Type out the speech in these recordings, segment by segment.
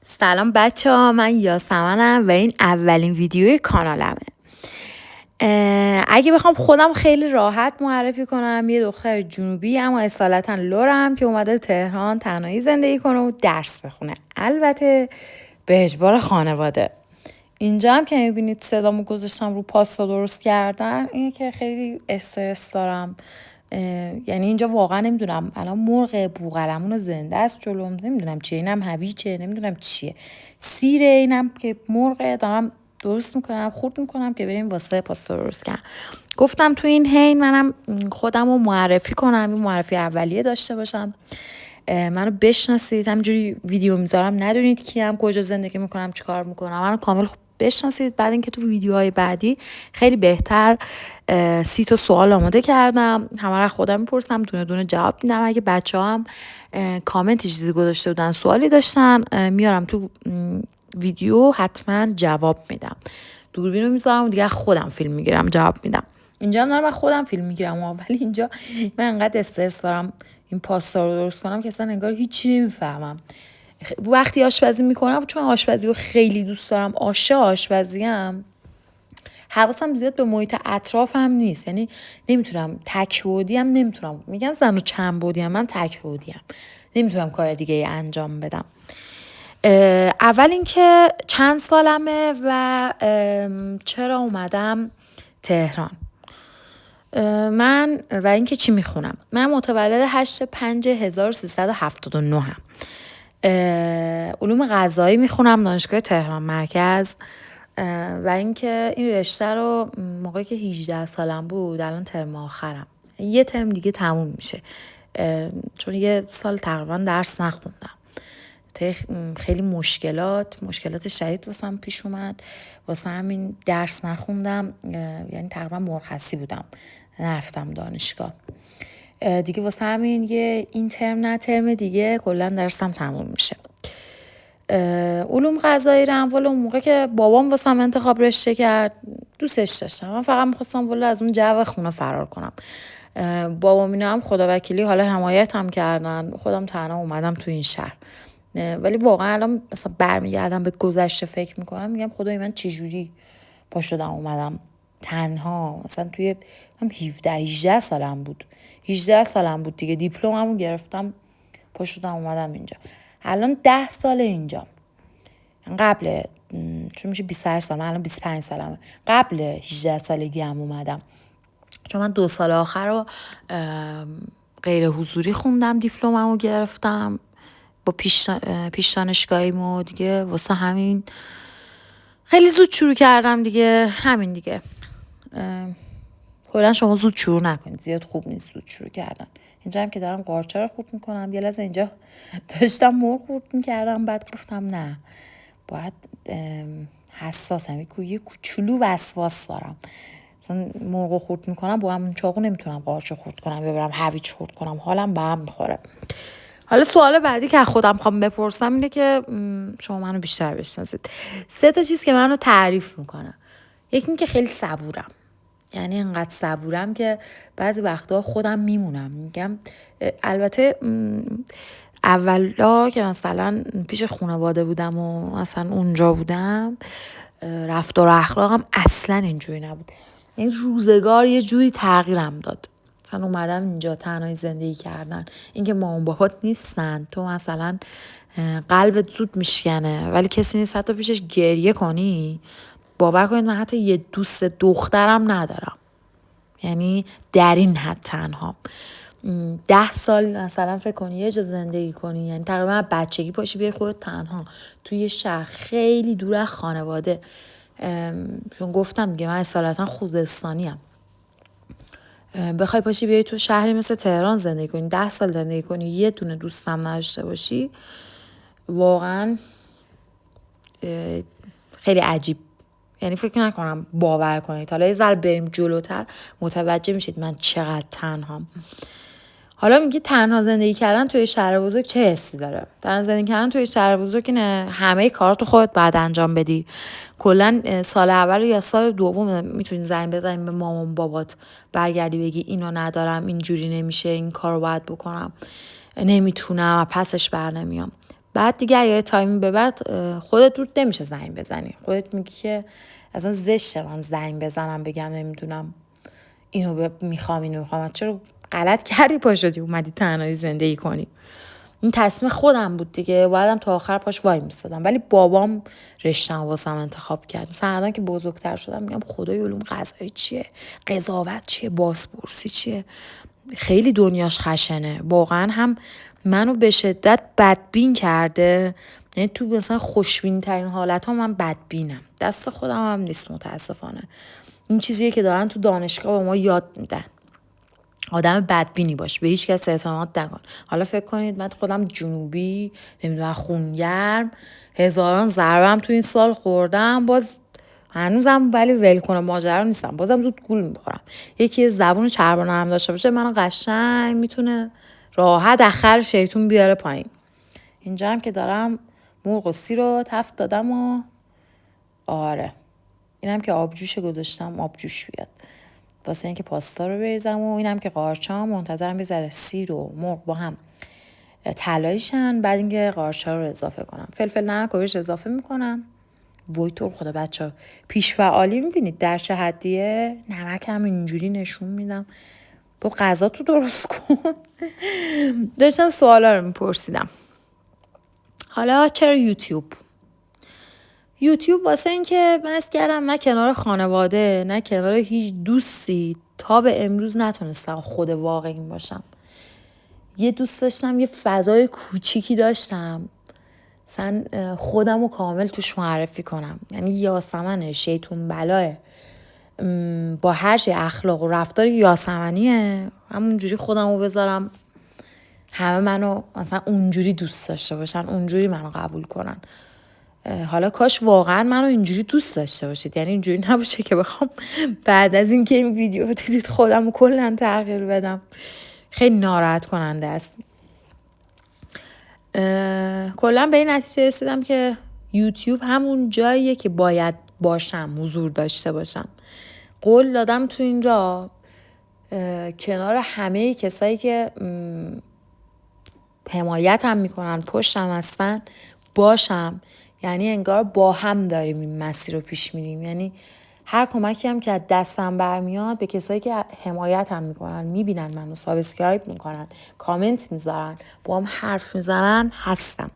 سلام بچه ها، من یاسمنم و این اولین ویدیوی کانالمه. اگه بخوام خودم خیلی راحت معرفی کنم، یه دختر جنوبی اما اصالتا لورم که اومده تهران تنهایی زندگی کنه و درس بخونه، البته به اجبار خانواده. اینجا هم که میبینید صدامو گذاشتم رو پاستا درست کردن، اینه که خیلی استرس دارم. یعنی اینجا واقعا نمیدونم الان مرغ بوقلمون زنده است جلوم، نمیدونم چیه، اینم هویجه، نمیدونم چیه، سیره، اینم که مرغ دارم درست میکنم، خورد میکنم که بریم واسه پاستا درست کنم. گفتم تو این حین منم خودم رو معرفی کنم، این معرفی اولیه داشته باشم، منو بشناسید. همینجوری ویدیو میذارم ندونید کیم، کجا زندگی میکنم، چیکار میکنم، منو کامل بشناسید. بعد اینکه تو ویدیوهای بعدی خیلی بهتر 30 تا سوال آماده کردم، همه رو خودم میپرسم، دونه دونه جواب میدم. اگه بچه هم کامنتی چیزی گذاشته بودن، سوالی داشتن، میارم تو ویدیو، حتما جواب میدم. دوربینو میذارم و دیگه خودم فیلم میگیرم جواب میدم. اینجا هم دارم خودم فیلم میگیرم، ولی اینجا من انقدر استرس دارم این پاستا رو درست کنم که اصلا انگار هیچی نمیفهمم. وقتی آشپزی میکنم، چون آشپزی رو خیلی دوست دارم، عاشق آشپزیم، حواسم زیاد به محیط اطرافم نیست. یعنی نمیتونم تک بودی هم نمیتونم، میگن زن و چند بودی هم، من تک بودی هم نمیتونم کار دیگه ای انجام بدم. اول اینکه چند سالمه و چرا اومدم تهران. من و اینکه چی میخونم. من متولد 8/5/1379 هم. علوم غذایی میخونم دانشگاه تهران مرکز. و اینکه این رشته رو موقعی که 18 سالم بود، الان ترم آخرم، یه ترم دیگه تموم میشه، چون یه سال تقریبا درس نخوندم. خیلی مشکلات شدید واسم پیش اومد، واسه همین درس نخوندم، یعنی تقریبا مرخصی بودم، نرفتم دانشگاه دیگه. واسه همین این ترم نه ترم دیگه کلا درسم تموم میشه. علوم غذایی رو والا اون موقع که بابام واسم انتخاب رشته کرد دوستش داشتم، من فقط میخواستم والا از اون جو خونه فرار کنم. بابام اینا هم خدا وکیلی حالا حمایت هم کردن، خودم تنها اومدم تو این شهر. ولی واقعا الان مثلا برمیگردم به گذشته فکر میکنم، میگم خدای من چجوری پا شدم اومدم تنها. مثلا توی هم 17-18 سالم بود، 18 سالم بود دیگه، دیپلممو گرفتم، پا شدم اومدم اینجا. الان 10 سال اینجا، قبل چون میشه 28 سال، من الان 25 سالمه، قبل 18 سالگی هم اومدم، چون من 2 سال آخر رو غیر حضوری خوندم، دیپلممو گرفتم با پیش دانشگاهیمو دیگه. واسه همین خیلی زود شروع کردم دیگه، همین دیگه. کلا شما زود شروع نکنید، زیاد خوب نیست زود شروع کردن. اینجا هم که دارم قارچه رو خورد میکنم، یه لحظه اینجا داشتم مرغ خورد میکردم، بعد گفتم نه، باید حساسم، یه کوچولو وسواس دارم، مثلا مرغ خورد میکنم با همون چاقو نمیتونم قارچه خورد کنم، ببرم هویج خورد کنم، حالم به هم میخوره. حالا سوال بعدی که خودم خوام بپرسم اینه که شما منو بیشتر بشناسید. 3 تا چیز که منو تعریف میکنه. یکی این که خیلی صبورم، یعنی انقدر صبورم که بعضی وقتا خودم میمونم، میگم البته اولا که مثلا پیش خانواده بودم و مثلا اونجا بودم، رفتار و اخلاقم اصلا اینجوری نبود. این روزگار یه جوری تغییرم داد. مثلا اومدم اینجا تنهایی زندگی کردن، اینکه مامان بابات نیستن، تو مثلا قلبت زود میشکنه ولی کسی نیست حتی پیشش گریه کنی. باور کنید من حتی یه دوست دخترم ندارم، یعنی در این حد تنها. 10 سال مثلا فکر کنی یه جا زندگی کنی، یعنی تقریبا بچگی پاشی بیای خودت تنها توی یه شهر خیلی دور از خانواده. چون گفتم دیگه من اصالتا خوزستانیم، بخوای پاشی بیای تو شهری مثل تهران زندگی کنی، 10 سال زندگی کنی، یه دونه دوستم نداشته باشی، واقعا خیلی عجیب. یعنی فکر نکنم باور کنید. حالا یه ذره بریم جلوتر متوجه میشید من چقدر تنهام. حالا میگی تنها زندگی کردن توی شهر بزرگ چه حسی داره؟ تنها زندگی کردن توی شهر بزرگ اینه همه کاراتو خودت بعد انجام بدی. کلا سال اول یا سال دوم میتونی زنگ بزنی به مامان بابات، برگردی بگی اینو ندارم، اینجوری نمیشه، این کارو باید بکنم، نمیتونم، پسش بر نمیام. بعد دیگه یه تایمی به بعد خودت رود نمیشه زنگ بزنی، خودت میگی که اصلا زشته من زنگ بزنم بگم نمیدونم اینو میخوام، چرا غلط کردی پا شدی اومدی تنهایی زندگی کنی. این تصمیم خودم بود دیگه، بعدم تا آخر پاش وای میستادم. ولی بابام رشته‌ام واسم انتخاب کرد. مثلا الان که بزرگتر شدم میگم خدای علوم غذایی چیه، قضاوت چیه، بازپرسی چیه، خیلی دنیاش خشنه. واقعا هم منو به شدت بدبین کرده، یعنی تو مثلا خوشبین ترین حالت ها من بدبینم، دست خودم هم نیست متاسفانه. این چیزیه که دارن تو دانشگاه به ما یاد میدن، آدم بدبینی باش، به هیچ کس اعتماد نکن. حالا فکر کنید من خودم جنوبی، نمیدونم خونگرم، هزاران ضربم تو این سال خوردم، باز هنوزم ولی ول کنم ماجرا نیستم، بازم زود گول میخورم. یکی زبون چربانه هم داشته باشه منو قشنگ میتونه راحت اخر شیطون بیاره پایین. اینجا هم که دارم مرغ و سی رو تفت دادم و آره اینم که آبجوش گذاشتم آبجوش بیاد واسه اینکه پاستا رو بریزم، و اینم که قارچام منتظرم بذاره سیر و مرغ با هم طلاییشن، بعد اینکه قارچا رو اضافه کنم، فلفل نمک بهش اضافه میکنم. وای تو خدا بچه‌ها پیش فعالی میبینید در چه حدیه، نمک هم اینجوری نشون میدم. تو غذا تو درست کن. داشتم سوالا رو میپرسیدم. حالا چرا یوتیوب واسه این که من از کردم نه کنار خانواده نه کنار هیچ دوستی تا به امروز نتونستم خود واقعیم باشم. یه دوست داشتم، یه فضای کوچیکی داشتم، مثلا خودم رو کامل توش معرفی کنم، یعنی یاسمنه شیطون بلاه با هر چه اخلاق و رفتار یاسمنیه، همونجوری خودم رو بذارم همه منو مثلا اونجوری دوست داشته باشن، اونجوری منو قبول کنن. حالا کاش واقعا منو اینجوری دوست داشته باشید، یعنی اینجوری نباشه که بخوام بعد از اینکه این ویدیو دیدید خودم رو کلا تغییر بدم. خیلی ناراحت کننده است. کلا به این نتیجه رسیدم که یوتیوب همون جاییه که باید باشم، حضور داشته باشم. قول دادم تو این راه کنار همه کسایی که حمایتم میکنن، پشتم هستن باشم، یعنی انگار با هم داریم این مسیر رو پیش میریم. یعنی هر کمکی هم که از دستم برمیاد به کسایی که حمایتم میکنن، میبینن منو، سابسکرایب میکنن، کامنت میذارن، با هم حرف میزنن، هستم.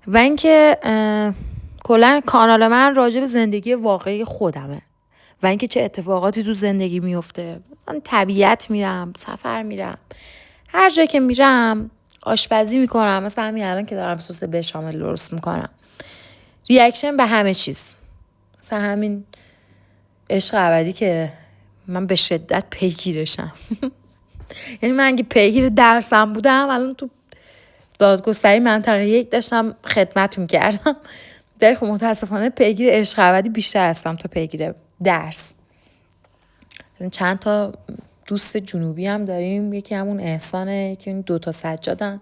و اینکه کلا کانال من راجع به زندگی واقعی خودمه و اینکه چه اتفاقاتی تو زندگی میفته. مثلا طبیعت میرم، سفر میرم، هر جا که میرم آشپزی میکنم، مثلا همین الان که دارم سس بشامل درست میکنم، ریاکشن به همه چیز. مثلا همین عشق ابدی که من به شدت پیگیرشم. یعنی من اگه پیگیر درسم بودم الان تو دادگستری منطقه 1 داشتم خدمت میکردم، ولی خب متاسفانه پیگیر عشق ابدی بیشتر هستم تا پیگیر درس. چند تا دوست جنوبی هم داریم، یکی همون احسانه، یکی اون 2 سجادن،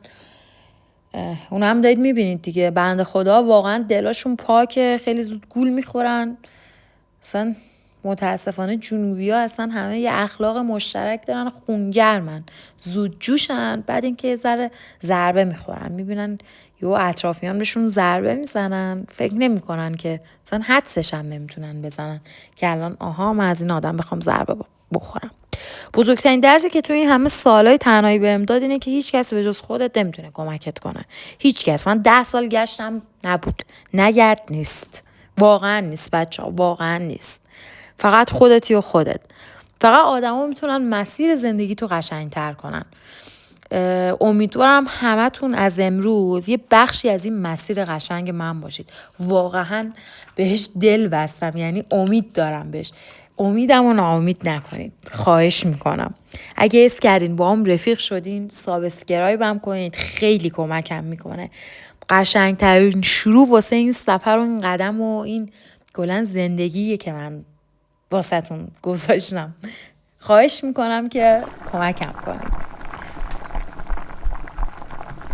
اونا هم دارید میبینید دیگه، بنده خدا واقعا دلاشون پاکه، خیلی زود گول میخورن. اصلا متاسفانه جنوبی ها اصلا همه یه اخلاق مشترک دارن، خونگرمن، زود جوشن، بعد اینکه یه ذره ضربه میخورن میبینن یه اطرافیان بهشون ضربه میزنن، فکر نمیکنن که اصلا حدسش هم نمیتونن بزنن که الان آها من از این آدم بخوام ضربه بخورم. بزرگترین درسی که توی این همه سالای تنهایی بهم داد اینه که هیچ کس به جز خودت نمیتونه کمکت کنه. هیچ کس. من 10 سال گشتم، نبود، نگرد، نیست، واقعا نیست بچه‌ها، واقعا نیست. فقط خودتی و خودت. فقط آدما میتونن مسیر زندگی تو قشنگ‌تر کنن. امیدوارم همتون از امروز یه بخشی از این مسیر قشنگ من باشید. واقعا بهش دل بستم، یعنی امید دارم بهش. امیدم رو ناامید نکنید، خواهش میکنم. اگه حس کردین با هم رفیق شدین، سابسکرایب هم کنید، خیلی کمکم میکنه. قشنگترین شروع واسه این سفر و این قدم و این کلا زندگیه که من واسهتون گذاشتم. خواهش میکنم که کمکم کنید.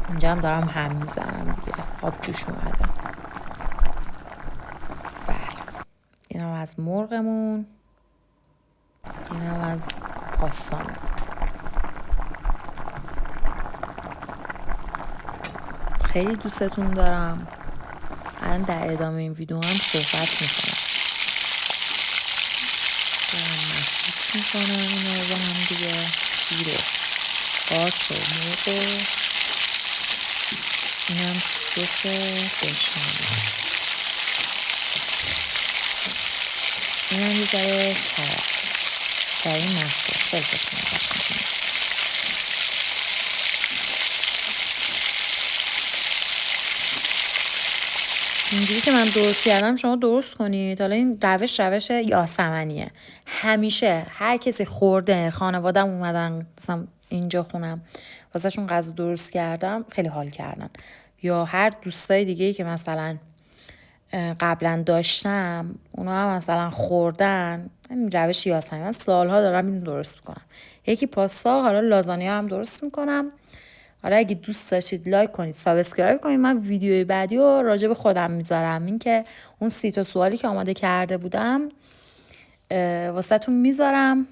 اینجا هم دارم هم میزنم دیگه، آب جوش اومده. بله، اینم از مرغمون، اینم از پاستامون. خیلی دوستتون دارم. الان در ادامه این ویدیو هم صحبت میکنم. دارم مخلوط میکنم اینا رو با هم دیگه. سیر و قارچ و مرغ و اینم سس بشامل. اینم یه ذره کرفس در این مخلوط خیلی خوشمزه میکنم. اینجوری که من درست کردم شما درست کنید. حالا این روش یاسمنیه. همیشه هر کسی خورده خانوادم اومدن مثلا اینجا خونم واسهشون غذا درست کردم خیلی حال کردن، یا هر دوستای دیگه‌ای که مثلا قبلا داشتم اونا هم مثلا خوردن. این روش یاسمنی من سالها دارم اینو درست میکنم. یکی پاستا، حالا لازانیا هم درست میکنم. حالا اگه دوست داشتید لایک کنید، سابسکرایب کنید. من ویدیوی بعدی رو راجع به خودم میذارم. این که اون 30 تا سوالی که آماده کرده بودم واسهتون میذارم،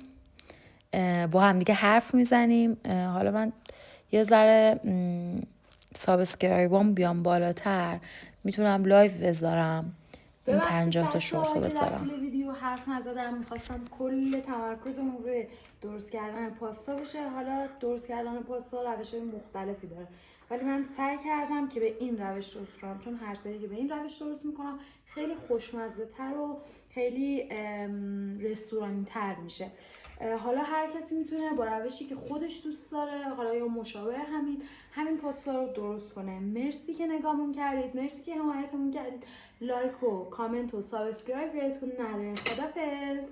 با هم دیگه حرف میزنیم. حالا من یه ذره سابسکرایبام بیام بالاتر میتونم لایو بذارم. این 50 تا شورت رو بذارم. طول ویدیو حرف نزدم، میخواستم کل تمرکزمون روی درست کردن پاستا بشه. حالا درست کردن پاستا روش‌های مختلفی داره، ولی من سعی کردم که به این روش درست کنم، چون هر سری که به این روش درست میکنم خیلی خوشمزه تر و خیلی رستورانی تر میشه. حالا هر کسی میتونه با روشی که خودش دوست داره، حالا یا مشابه همین پاستا رو درست کنه. مرسی که نگاهمون کردید، مرسی که حمایتمون کردید. لایک و کامنت و سابسکرایب یادتون نره. خدافظ.